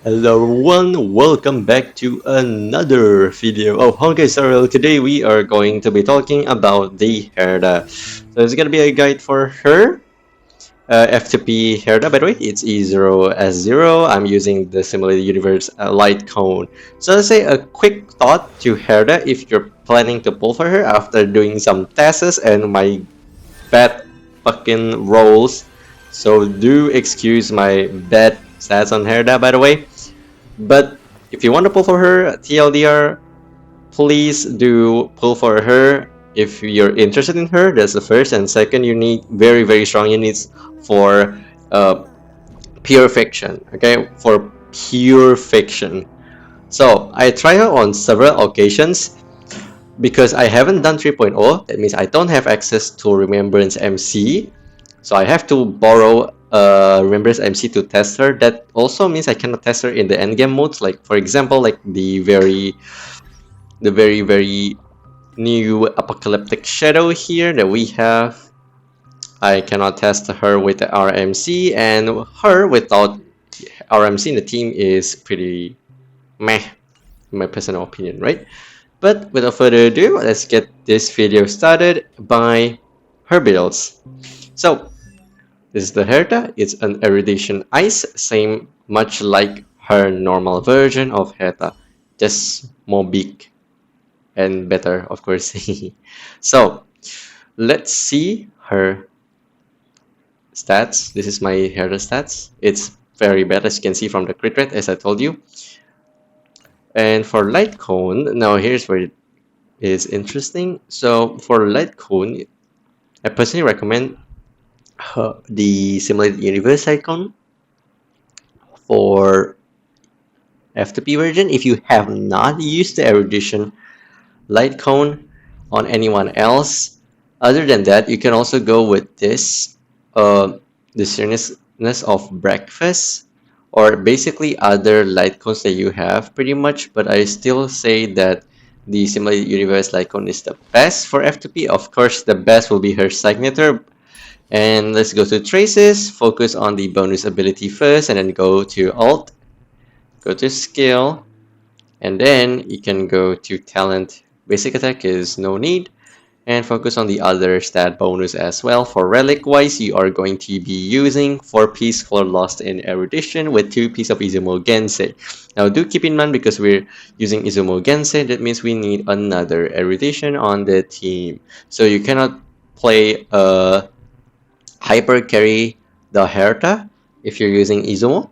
Hello everyone, welcome back to another video of Honkai Star Rail. Today we are going to be talking about the Herta. So it's gonna be a guide for her. F2P Herta, by the way, it's E0S0. I'm using the Simulated Universe light cone. So let's say a quick thought to Herta if you're planning to pull for her after doing some tests and my bad fucking rolls. So do excuse my bad stats on Herta, by the way. But if you want to pull for her, TLDR, please do pull for her. If you're interested in her, that's the first. And second, you need very, very strong units for uh, pure fiction. Okay, for pure fiction. So I tried her on several occasions because I haven't done 3.0. That means I don't have access to Remembrance MC. So I have to borrow Remembrance MC to test her. That also means I cannot test her in the endgame modes. Like for example, like the very new Apocalyptic Shadow here that we have. I cannot test her with the RMC, and her without RMC in the team is pretty meh, in my personal opinion, right? But without further ado, let's get this video started by her builds. So this is the Herta. It's an Erudition Ice, same much like her normal version of Herta, just more big and better, of course. So let's see her stats. This is my Herta stats. It's very bad, as you can see from the crit rate, as I told you. And for Light Cone, now here's where it is interesting. So for Light Cone, I personally recommend the Simulated Universe icon for F2P version. If you have not used the Erudition Light Cone on anyone else, other than that, you can also go with this, the seriousness of breakfast, or basically other light cones that you have pretty much. But I still say that the Simulated Universe Light Cone is the best for F2P. Of course, the best will be her signature. And let's go to traces, focus on the bonus ability first, and then go to alt, go to skill, and then you can go to talent. Basic attack is no need, and focus on the other stat bonus as well. For relic wise, you are going to be using 4 piece for lost in erudition with 2 piece of Izumo Gensei. Now do keep in mind, because we're using Izumo Gensei, that means we need another erudition on the team. So you cannot play hyper carry the Herta if you're using Izumo,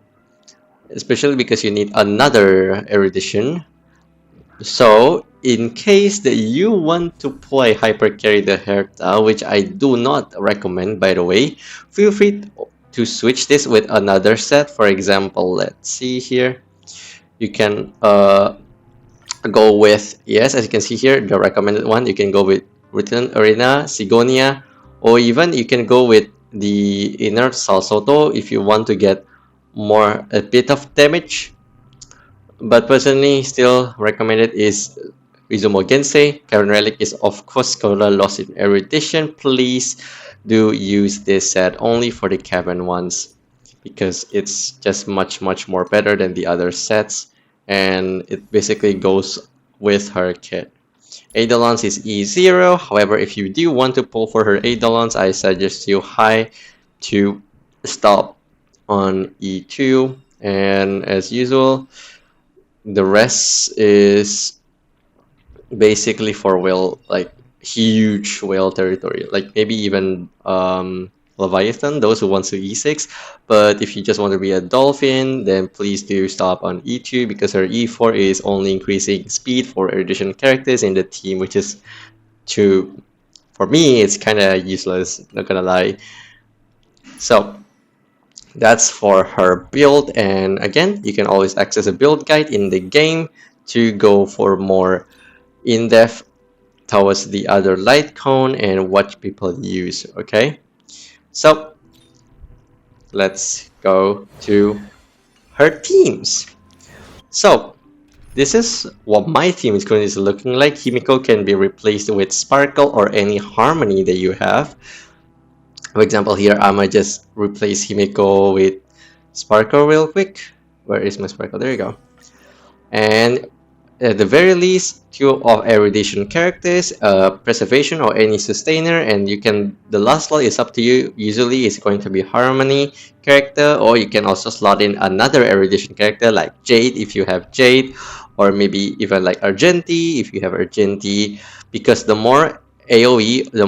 especially because you need another erudition. So in case that you want to play hyper carry the Herta, which I do not recommend, by the way, feel free to switch this with another set. For example, let's see here, you can go with, yes, as you can see here, the recommended one, you can go with Return Arena, Sigonia, or even you can go with the Inner Salsoto if you want to get a bit of damage. But personally, still recommended is Izumo Gensei. Current Relic is of course Scholar Lost in Erudition. Please do use this set only for the Cavern ones, because it's just much more better than the other sets, and it basically goes with her kit. Eidolons is E0. However, if you do want to pull for her Eidolons, I suggest you high to stop on E2. And as usual, the rest is basically for whale, like huge whale territory, like maybe even Leviathan, those who want to E6. But if you just want to be a dolphin, then please do stop on E2, because her E4 is only increasing speed for erudition characters in the team, which is for me, it's kind of useless, not gonna lie. So that's for her build, and again, you can always access a build guide in the game to go for more in-depth towards the other light cone and what people use. Okay, so let's go to her teams. So this is what my team is currently looking like. Himiko can be replaced with Sparkle or any Harmony that you have. For example, here I might just replace Himiko with Sparkle real quick. Where is my sparkle? There you go. And at the very least, two of erudition characters, preservation or any sustainer, and you can, the last slot is up to you. Usually it's going to be harmony character, or you can also slot in another erudition character like Jade if you have Jade, or maybe even like Argenti if you have Argenti, because the more AoE, the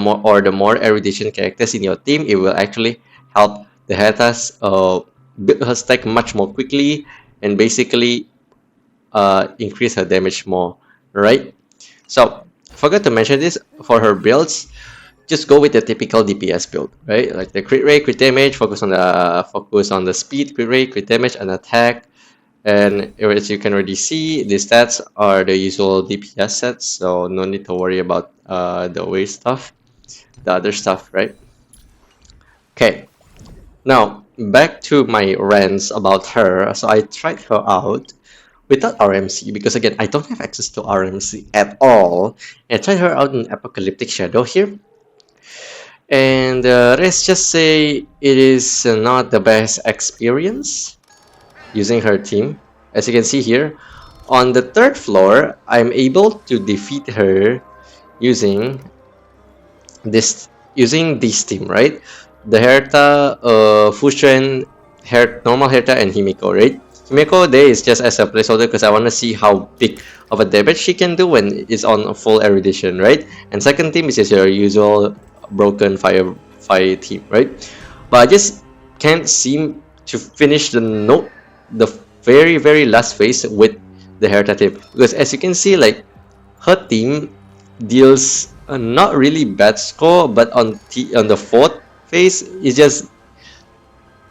more erudition characters in your team, it will actually help the Hertas build her stack much more quickly and basically increase her damage more, right? So forgot to mention this, for her builds, just go with the typical DPS build, right? Like the crit rate, crit damage, focus on the speed, crit rate, crit damage, and attack. And as you can already see, the stats are the usual DPS sets, so no need to worry about the away stuff, the other stuff, right? Okay, now back to my rants about her. So I tried her out without RMC because again I don't have access to RMC at all. And I tried her out in Apocalyptic Shadow here, and let's just say it is not the best experience using her team. As you can see here, on the third floor, I'm able to defeat her using this team, right? The Herta, Fusion, normal Herta, and Himiko, right? Himiko there is just as a placeholder because I want to see how big of a damage she can do when it's on full erudition, right? And second team is just your usual broken fire team, right? But I just can't seem to finish the very last phase with the Herta team, because as you can see, like her team deals a not really bad score, but on the fourth phase, it's just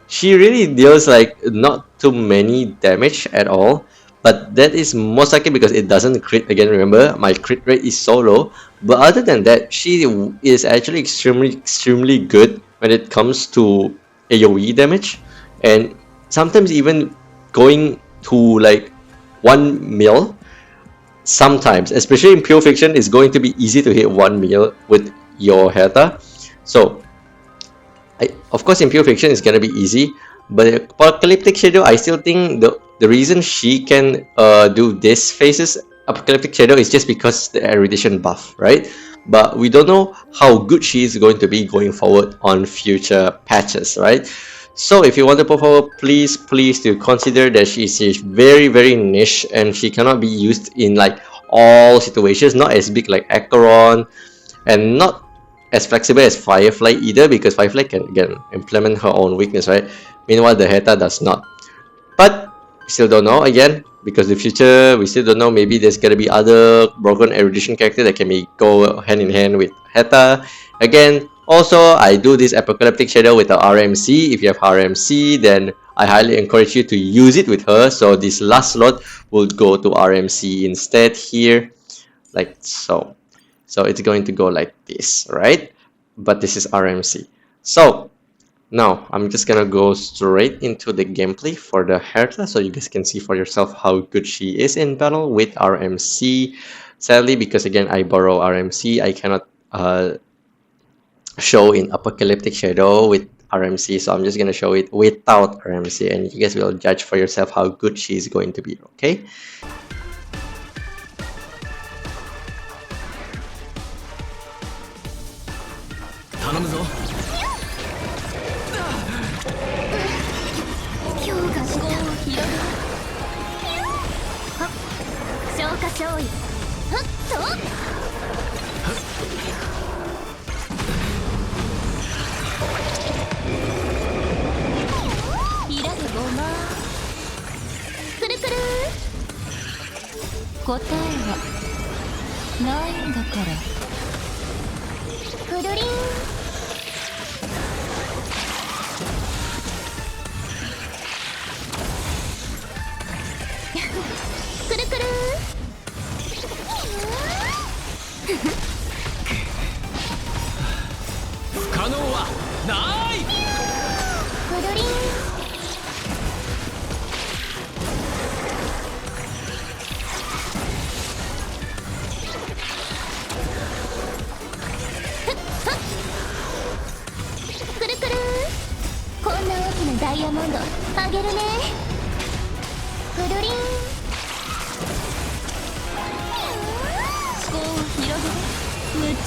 she really deals like not too many damage at all. But that is most likely because it doesn't crit again. Remember, my crit rate is so low. But other than that, she is actually extremely good when it comes to AoE damage, and sometimes even going to like 1 mil. Sometimes, especially in pure fiction, it's going to be easy to hit 1 mil with your Herta. So of course in pure fiction it's gonna be easy, but Apocalyptic Shadow, I still think the reason she can do this phases Apocalyptic Shadow is just because the erudition buff, right? But we don't know how good she is going to be going forward on future patches, right? So if you want to perform, please do consider that she is very niche and she cannot be used in like all situations, not as big like Acheron, and not as flexible as Firefly either, because Firefly can again implement her own weakness, right? Meanwhile, the Herta does not. But we still don't know again, because the future we still don't know. Maybe there's gonna be other broken erudition character that can go hand in hand with Herta. Again, also I do this Apocalyptic Shadow with the RMC. If you have RMC, then I highly encourage you to use it with her. So this last slot will go to RMC instead here, like so. So it's going to go like this, right? But this is RMC. So now I'm just gonna go straight into the gameplay for the Herta, so you guys can see for yourself how good she is in battle with RMC. Sadly, because again I borrow RMC, I cannot show in Apocalyptic Shadow with RMC, so I'm just gonna show it without RMC, and you guys will judge for yourself how good she is going to be. Okay.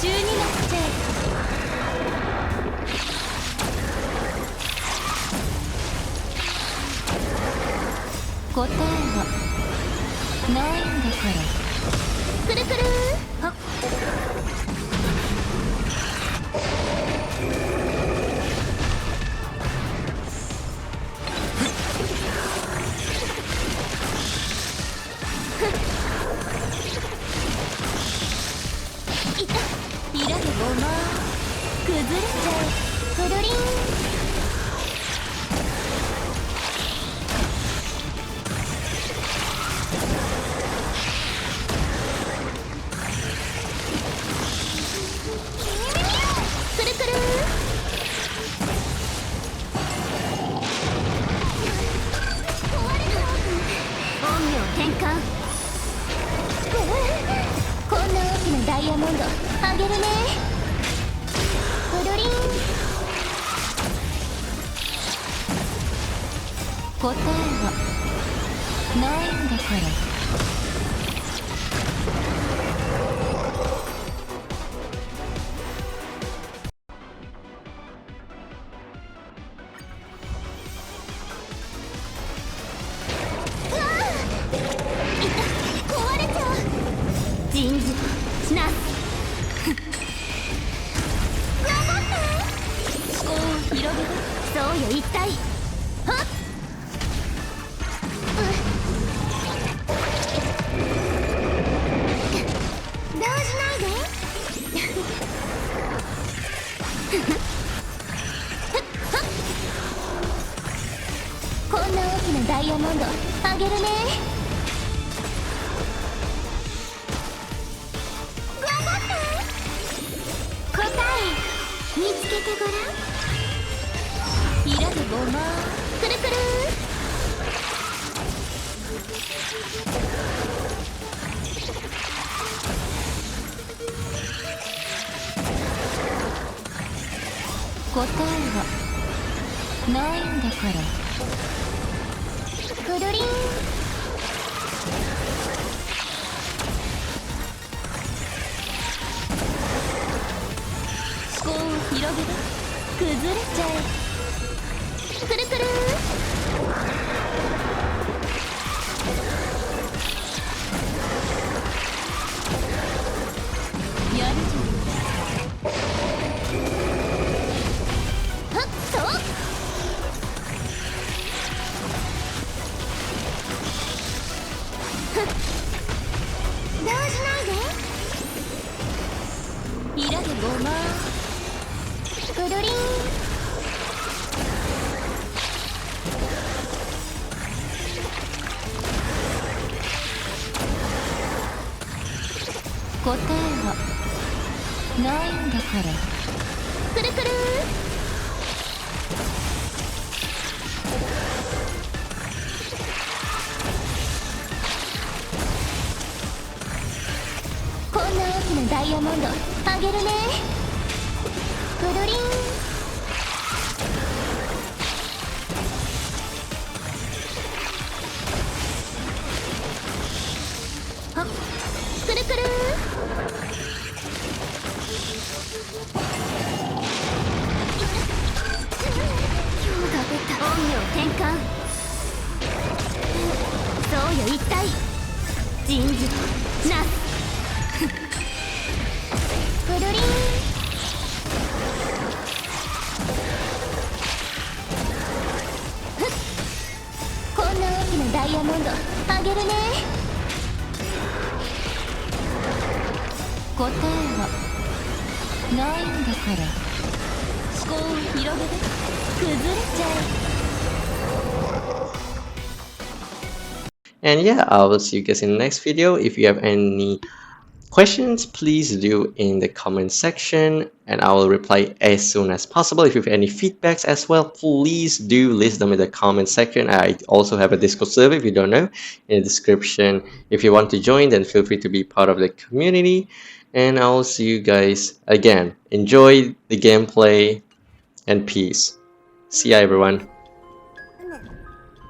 中になっちゃえ。答えはないんだから。くるくるはっ。いた。いらぬごま崩れちゃえ。くるりん。くるくる。陰陽転換。こんな大きなダイヤモンドあげるね。くるりん。答えはないんだから。壊れちゃう。人事なす。頑張って思考を広げて。そうよ一体。はっ。動じないで。こんな大きなダイヤモンドあげるね。頑張って。答え見つけてごらん。いらぬごまくるくる。答えはないんだから。くるりん。思考を広げて崩れちゃえ。くるくる。やるじゃん。はっと。動じないで。いらぬごまくるりん。答えはないんだから。くるくる。こんな大きなダイヤモンドあげるね。くるりん。はっ。くるくる。今日が出た。陰陽転換。そうよ一体。人事なす。くるりん。ふっ。こんな大きなダイヤモンドあげるね。答えはないんだから。思考を広げて崩れちゃえ。And yeah, I will see you guys in the next video. If you have any questions, please do in the comment section and I will reply as soon as possible. If you have any feedbacks as well, please do list them in the comment section. I also have a Discord server if you don't know in the description. If you want to join, then feel free to be part of the community and I will see you guys again. Enjoy the gameplay and peace. See ya everyone.